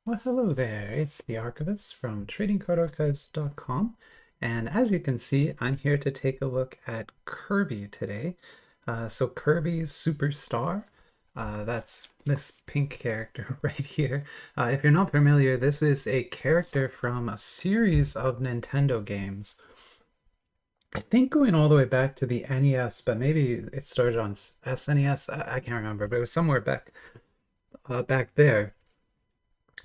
Well, hello there. It's the Archivist from TradingCardArchives.com. And as you can see, I'm here to take a look at Kirby today. So Kirby's Superstar, that's this pink character right here. If you're not familiar, this is a character from a series of Nintendo games. I think going all the way back to the NES, but maybe it started on SNES. I can't remember, but it was somewhere back there.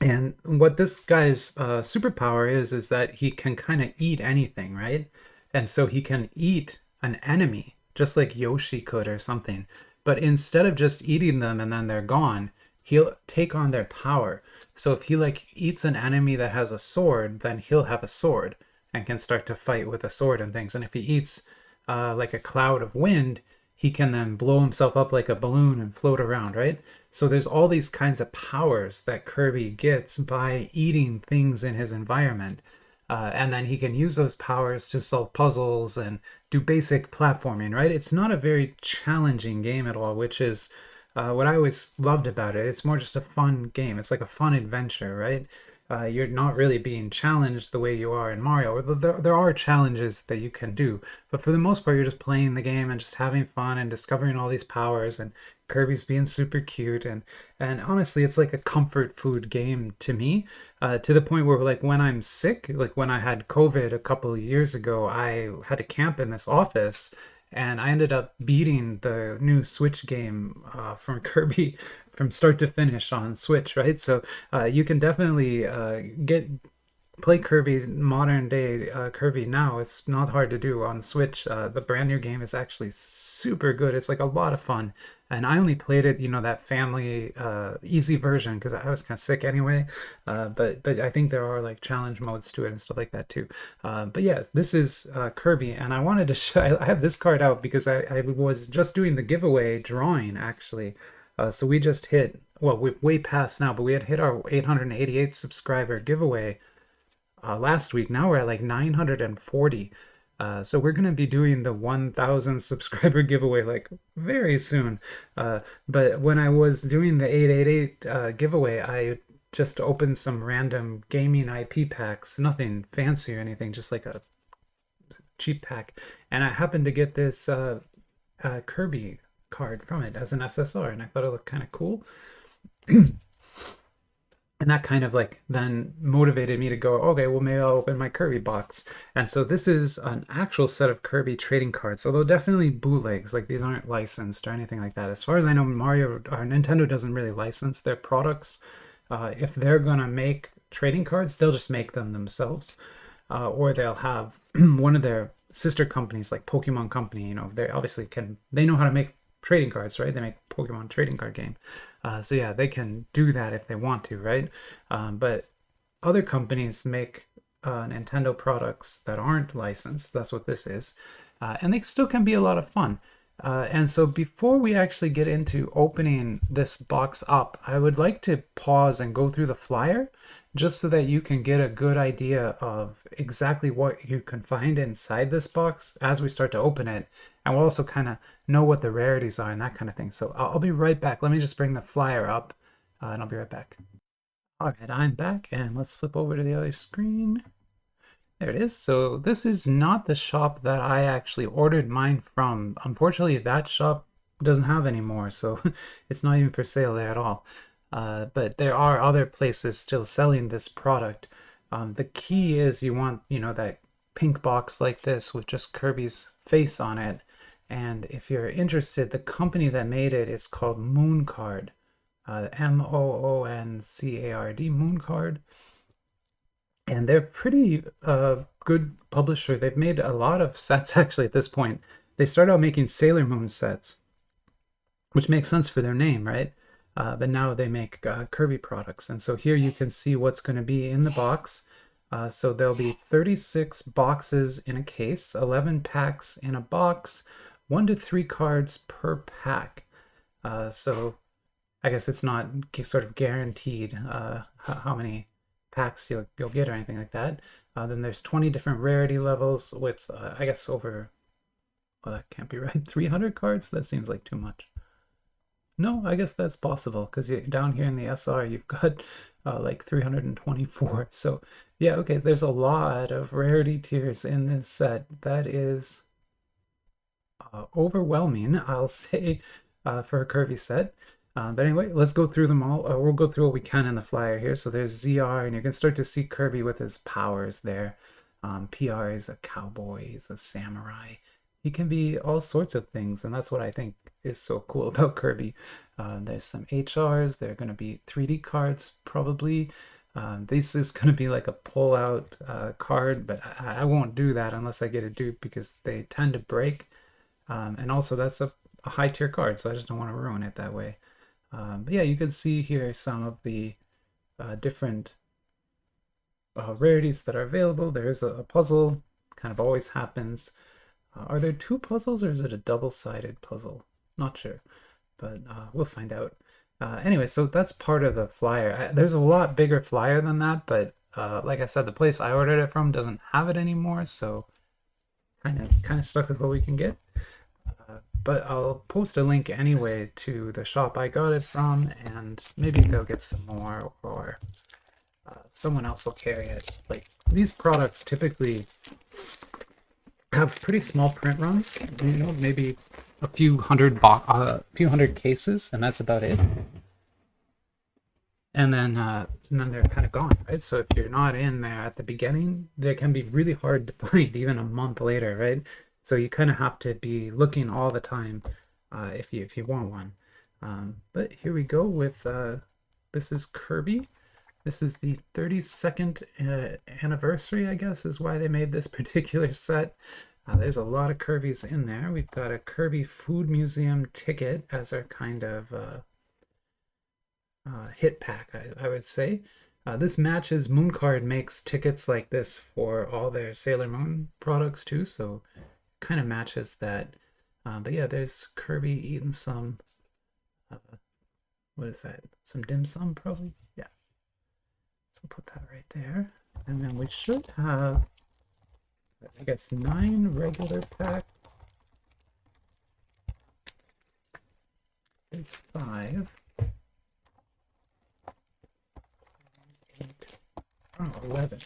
And what this guy's superpower is that he can kind of eat anything, right? And so he can eat an enemy, just like Yoshi could or something. But instead of just eating them and then they're gone, he'll take on their power. So if he like eats an enemy that has a sword, then he'll have a sword and can start to fight with a sword and things. And if he eats like a cloud of wind, he can then blow himself up like a balloon and float around, right? So there's all these kinds of powers that Kirby gets by eating things in his environment. And then he can use those powers to solve puzzles and do basic platforming, right? It's not a very challenging game at all, which is what I always loved about it. It's more just a fun game. It's like a fun adventure, right? You're not really being challenged the way you are in Mario. There are challenges that you can do, but for the most part, you're just playing the game and just having fun and discovering all these powers. And Kirby's being super cute, and honestly, it's like a comfort food game to me, to the point where like when I'm sick, like when I had COVID a couple of years ago, I had to camp in this office. And I ended up beating the new Switch game from Kirby from start to finish on Switch, right? So you can definitely play Kirby modern day Kirby now. It's not hard to do on Switch. The brand new game is actually super good. It's like a lot of fun. And I only played it, that family easy version because I was kind of sick anyway. But I think there are like challenge modes to it and stuff like that too. But yeah, this is Kirby, and I wanted to show. I have this card out because I was just doing the giveaway drawing actually. So we just hit, well, we're way past now, but we had hit our 888 subscriber giveaway last week. Now we're at like 940. So we're going to be doing the 1,000 subscriber giveaway like very soon. But when I was doing the 888 giveaway, I just opened some random gaming IP packs, nothing fancy or anything, just like a cheap pack. And I happened to get this Kirby card from it as an SSR, and I thought it looked kind of cool. And that kind of like then motivated me to go, okay, well, maybe I'll open my Kirby box. And so this is an actual set of Kirby trading cards, although definitely bootlegs. Like these aren't licensed or anything like that. As far as I know, Mario or Nintendo doesn't really license their products. If they're gonna make trading cards, they'll just make them themselves, or they'll have one of their sister companies, like Pokemon Company. They obviously they know how to make trading cards, right? They make Pokemon trading card game. So yeah, they can do that if they want to, right? But other companies make Nintendo products that aren't licensed. That's what this is. And they still can be a lot of fun. And so before we actually get into opening this box up, I would like to pause and go through the flyer just so that you can get a good idea of exactly what you can find inside this box as we start to open it. And we'll also kind of know what the rarities are and that kind of thing. So I'll be right back. Let me just bring the flyer up and I'll be right back. All right, I'm back, and let's flip over to the other screen. There it is. So this is not the shop that I actually ordered mine from. Unfortunately, that shop doesn't have any more, so it's not even for sale there at all. But there are other places still selling this product. The key is you want, that pink box like this with just Kirby's face on it. And if you're interested, the company that made it is called Mooncard. Mooncard. Mooncard. And they're pretty good publisher. They've made a lot of sets actually at this point. They started out making Sailor Moon sets, which makes sense for their name, right? But now they make Kirby products. And so here you can see what's going to be in the box. So there'll be 36 boxes in a case, 11 packs in a box, 1 to 3 cards per pack. So I guess it's not sort of guaranteed how many packs you'll get or anything like that. Then there's 20 different rarity levels with I guess over, well, that can't be right, 300 cards. That seems like too much. No, I guess that's possible because down here in the SR you've got like 324. So yeah, okay, there's a lot of rarity tiers in this set. That is overwhelming, I'll say, for a Kirby set. But anyway, let's go through them all. We'll go through what we can in the flyer here. So there's ZR, and you can start to see Kirby with his powers there. PR is a cowboy, he's a samurai. He can be all sorts of things, and that's what I think is so cool about Kirby. There's some HRs, they're going to be 3D cards, probably. This is going to be like a pull-out card, but I won't do that unless I get a dupe because they tend to break. And also that's a high tier card, so I just don't want to ruin it that way. But yeah, you can see here some of the different rarities that are available. There's a puzzle, kind of always happens. Are there two puzzles or is it a double-sided puzzle? Not sure, but we'll find out. Anyway, so that's part of the flyer. There's a lot bigger flyer than that, but like I said, the place I ordered it from doesn't have it anymore, so kind of stuck with what we can get. But I'll post a link anyway to the shop I got it from, and maybe they'll get some more, or someone else will carry it. Like, these products typically have pretty small print runs, you know, maybe a few hundred cases, and that's about it. And then they're kind of gone, right? So if you're not in there at the beginning, they can be really hard to find even a month later, right? So you kind of have to be looking all the time if you want one. But here we go with this is Kirby. This is the 32nd anniversary, I guess, is why they made this particular set. There's a lot of Kirbys in there. We've got a Kirby Food Museum ticket as our kind of hit pack, I would say. This matches Mooncard makes tickets like this for all their Sailor Moon products too, so kind of matches that. But yeah, there's Kirby eating some, what is that? Some dim sum, probably? Yeah. So we'll put that right there. And then we should have, I guess, 9 regular packs. There's 5. 11.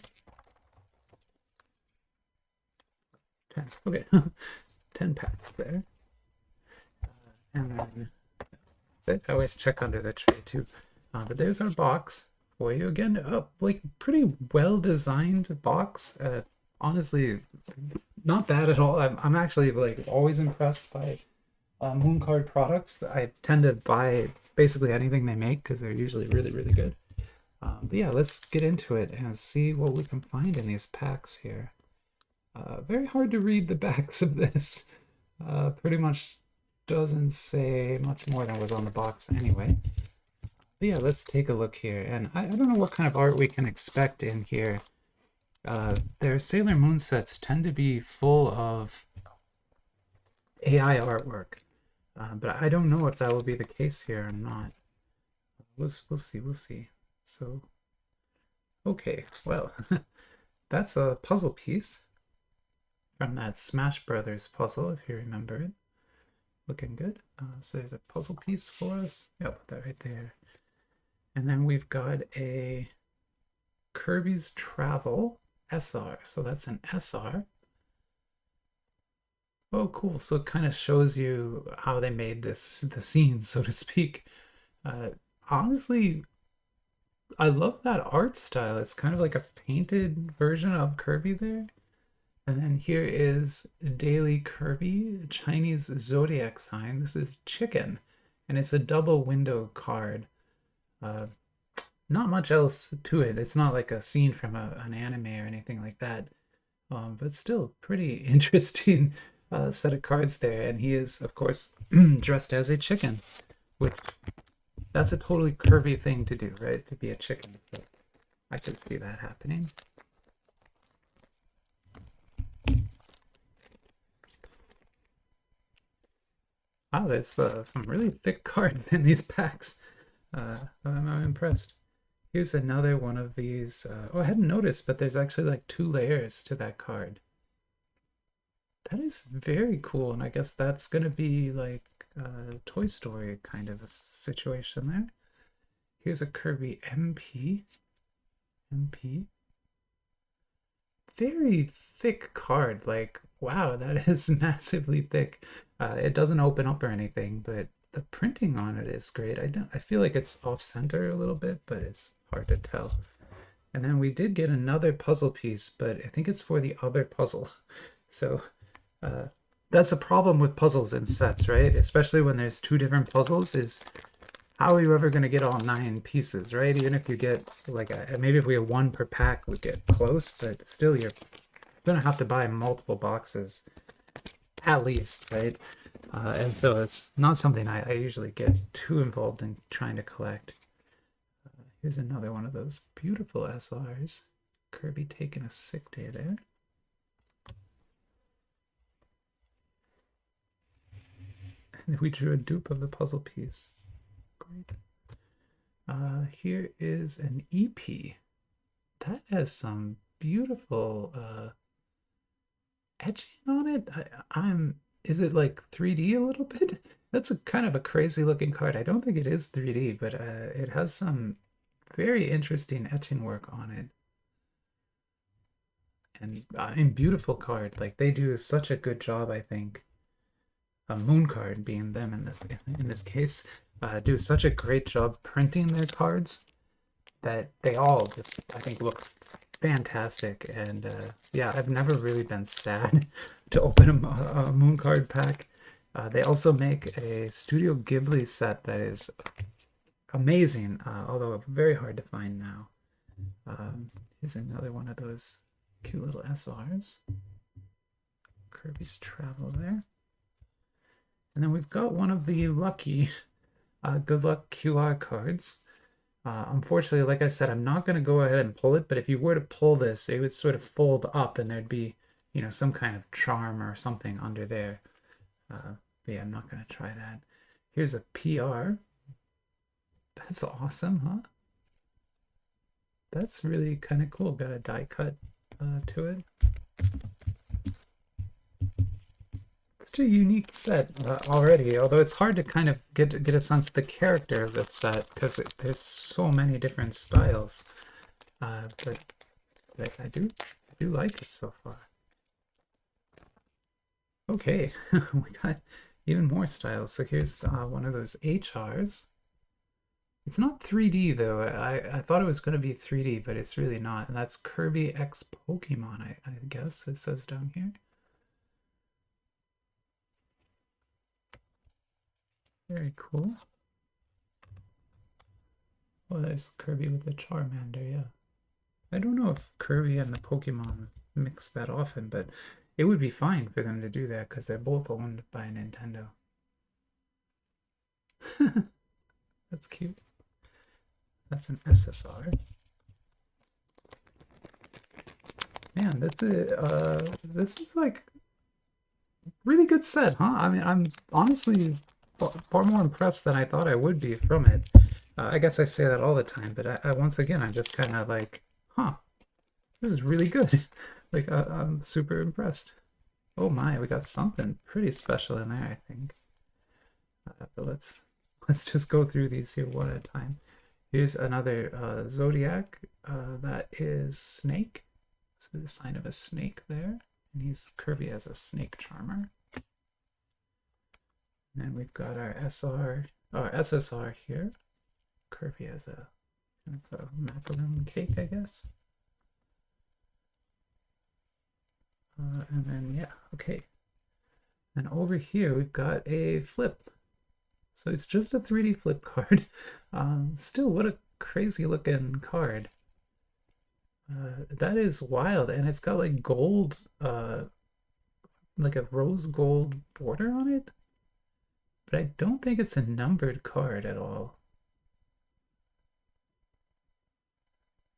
10. Okay. 10 packs there. And then that's it. I always check under the tray too. But there's our box for you again. Like pretty well designed box. Honestly, not bad at all. I'm actually like always impressed by Mooncard products. I tend to buy basically anything they make because they're usually really, really good. But yeah, let's get into it and see what we can find in these packs here. Very hard to read the backs of this. Pretty much doesn't say much more than was on the box anyway. But yeah, let's take a look here. And I don't know what kind of art we can expect in here. Their Sailor Moon sets tend to be full of AI artwork. But I don't know if that will be the case here or not. We'll see. So, okay, well, that's a puzzle piece from that Smash Brothers puzzle, if you remember it. Looking good. So there's a puzzle piece for us. Yeah, put that right there. And then we've got a Kirby's Travel SR. So that's an SR. Oh, cool. So it kind of shows you how they made the scene, so to speak. Honestly, I love that art style. It's kind of like a painted version of Kirby there. And then here is Daily Kirby, Chinese zodiac sign. This is chicken, and it's a double window card. Not much else to it. It's not like a scene from an anime or anything like that. But still pretty interesting set of cards there. And he is, of course, dressed as a chicken, which that's a totally Kirby thing to do, right? To be a chicken. So I could see that happening. Wow, there's some really thick cards in these packs. I'm impressed. Here's another one of these. Oh, I hadn't noticed, but there's actually like 2 layers to that card. That is very cool, and I guess that's going to be like a Toy Story kind of a situation there. Here's a Kirby MP. MP. Very thick card. Like, wow, that is massively thick. It doesn't open up or anything, but the printing on it is great. I feel like it's off center a little bit, but it's hard to tell. And then we did get another puzzle piece, but I think it's for the other puzzle. So that's a problem with puzzles in sets, right? Especially when there's two different puzzles, is how are you ever going to get all 9 pieces, right? Even if you get like maybe if we have 1 per pack, we get close, but still you're going to have to buy multiple boxes at least, right? And so it's not something I usually get too involved in trying to collect. Here's another one of those beautiful SRs. Kirby taking a sick day there. And we drew a dupe of the puzzle piece. Great. Here is an EP. That has some beautiful etching on it. Is it like 3D a little bit? That's a kind of a crazy looking card. I don't think it is 3D, but it has some very interesting etching work on it. And beautiful card. Like they do such a good job, I think. A moon card being them in this case, do such a great job printing their cards that they all just, I think, look fantastic. And yeah, I've never really been sad to open a moon card pack. They also make a Studio Ghibli set that is amazing, although very hard to find now. Here's another one of those cute little SRs. Kirby's Travel there. And then we've got one of the lucky good luck QR cards. Unfortunately, like I said, I'm not going to go ahead and pull it, but if you were to pull this, it would sort of fold up and there'd be, you know, some kind of charm or something under there. But yeah, I'm not going to try that. Here's a PR. That's awesome, huh? That's really kind of cool. Got a die cut to it. Such a unique set already, although it's hard to kind of get a sense of the character of this set because there's so many different styles. But I do like it so far. Okay, we got even more styles. So here's one of those HRs. It's not 3D though. I thought it was going to be 3D, but it's really not. And that's Kirby X Pokemon, I guess it says down here. Very cool. Well, there's Kirby with the Charmander, yeah. I don't know if Kirby and the Pokemon mix that often, but it would be fine for them to do that because they're both owned by Nintendo. That's cute. That's an SSR. Man, this is like really good set, huh? I mean, I'm honestly far more impressed than I thought I would be from it. I guess I say that all the time, but once again, I'm just kind of like, huh, this is really good. Like, I'm super impressed. Oh my, we got something pretty special in there, I think. But let's just go through these here one at a time. Here's another Zodiac. That is Snake. So the sign of a snake there. And he's Kirby as a snake charmer. And then we've got our SSR here. Kirby as a kind of a macaroon cake, I guess. And then, yeah, okay. And over here, we've got a flip. So it's just a 3D flip card. Still, what a crazy looking card. That is wild. And it's got like gold, like a rose gold border on it. But I don't think it's a numbered card at all.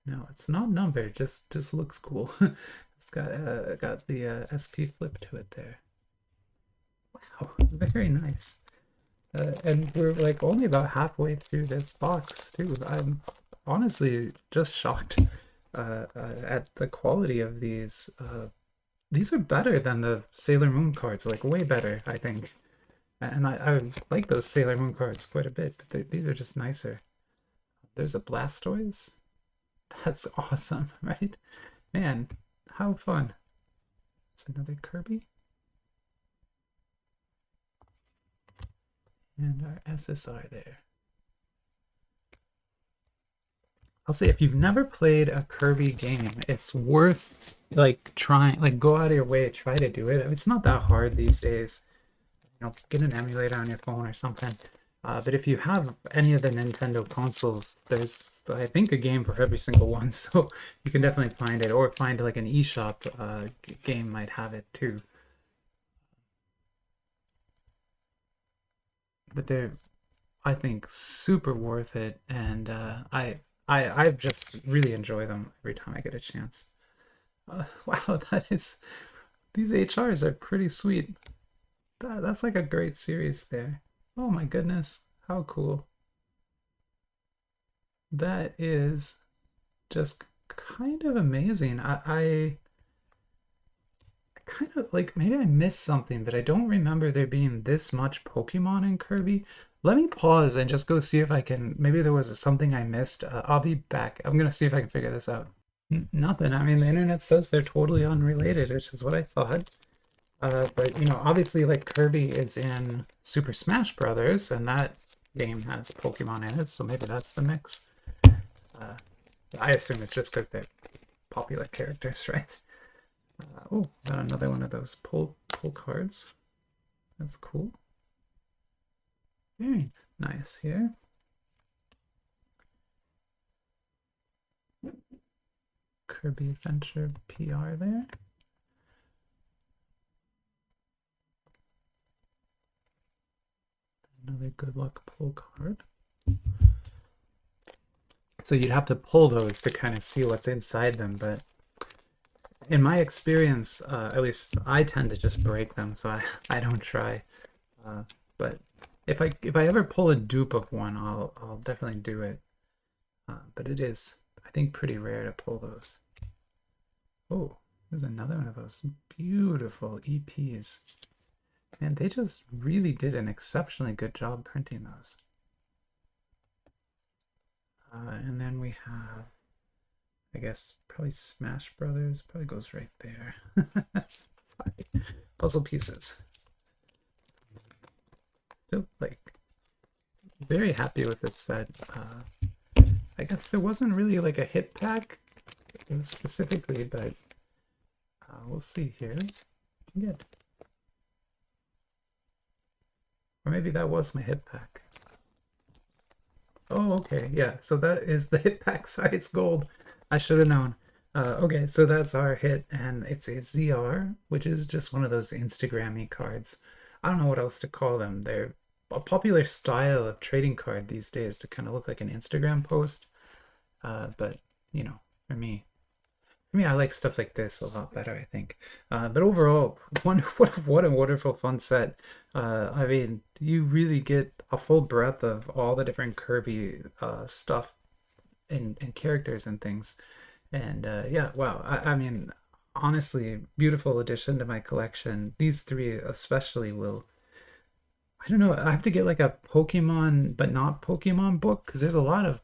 No, it's not numbered, just looks cool. It's got the SP flip to it there. Wow, very nice. And we're like only about halfway through this box too. I'm honestly just shocked at the quality of these. These are better than the Sailor Moon cards, like way better, I think. And I like those Sailor Moon cards quite a bit, but these are just nicer. There's a Blastoise. That's awesome, right? Man, how fun. It's another Kirby. And our SSR there. I'll say if you've never played a Kirby game, it's worth like trying, like go out of your way, try to do it. I mean, it's not that hard these days. You know, get an emulator on your phone or something. But if you have any of the Nintendo consoles, there's I think a game for every single one, so you can definitely find it, or find like an eShop game might have it too. But they're, I think, super worth it, and I just really enjoy them every time I get a chance. Wow, that is, these HRs are pretty sweet. That's like a great series there. Oh my goodness, how cool. That is just kind of amazing. I kind of like, maybe I missed something, but I don't remember there being this much Pokemon in Kirby. Let me pause and just go see if I can, maybe there was something I missed. I'll be back. I'm gonna see if I can figure this out. Nothing. I mean, the internet says they're totally unrelated, which is what I thought. But you know, obviously, like Kirby is in Super Smash Brothers, and that game has Pokemon in it, so maybe that's the mix. I assume it's just because they're popular characters, right? Oh, got another one of those pull cards. That's cool. Very nice here. Kirby Adventure PR there. Another good luck pull card. So you'd have to pull those to kind of see what's inside them, but in my experience, at least I tend to just break them, so I don't try. But if I ever pull a dupe of one, I'll definitely do it. But it is, I think, pretty rare to pull those. Oh, there's another one of those beautiful EPs. And they just really did an exceptionally good job printing those. And then we have, I guess, probably Smash Brothers. Probably goes right there. Sorry. Puzzle pieces. Still, like, very happy with this set. I guess there wasn't really like a hit pack specifically, but we'll see here. Good. Or maybe that was my hit pack. Oh, okay, yeah. So that is the hit pack size gold. I should have known. Okay, so that's our hit, and it's a ZR, which is just one of those Instagram-y cards. I don't know what else to call them. They're a popular style of trading card these days to kind of look like an Instagram post. But you know, for me, I like stuff like this a lot better, I think. But overall, what a wonderful fun set. I mean, you really get a full breadth of all the different Kirby stuff and characters and things. And yeah, wow. I mean, honestly, beautiful addition to my collection. These three especially will, I don't know, I have to get like a Pokemon but not Pokemon book, because there's a lot of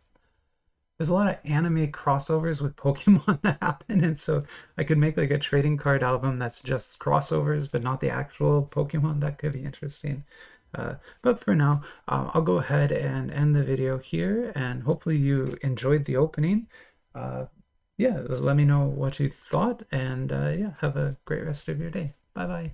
anime crossovers with Pokemon that happen, and so I could make like a trading card album that's just crossovers but not the actual Pokemon. That could be interesting. But for now, I'll go ahead and end the video here, and hopefully you enjoyed the opening. Yeah, let me know what you thought, and yeah, have a great rest of your day. Bye bye.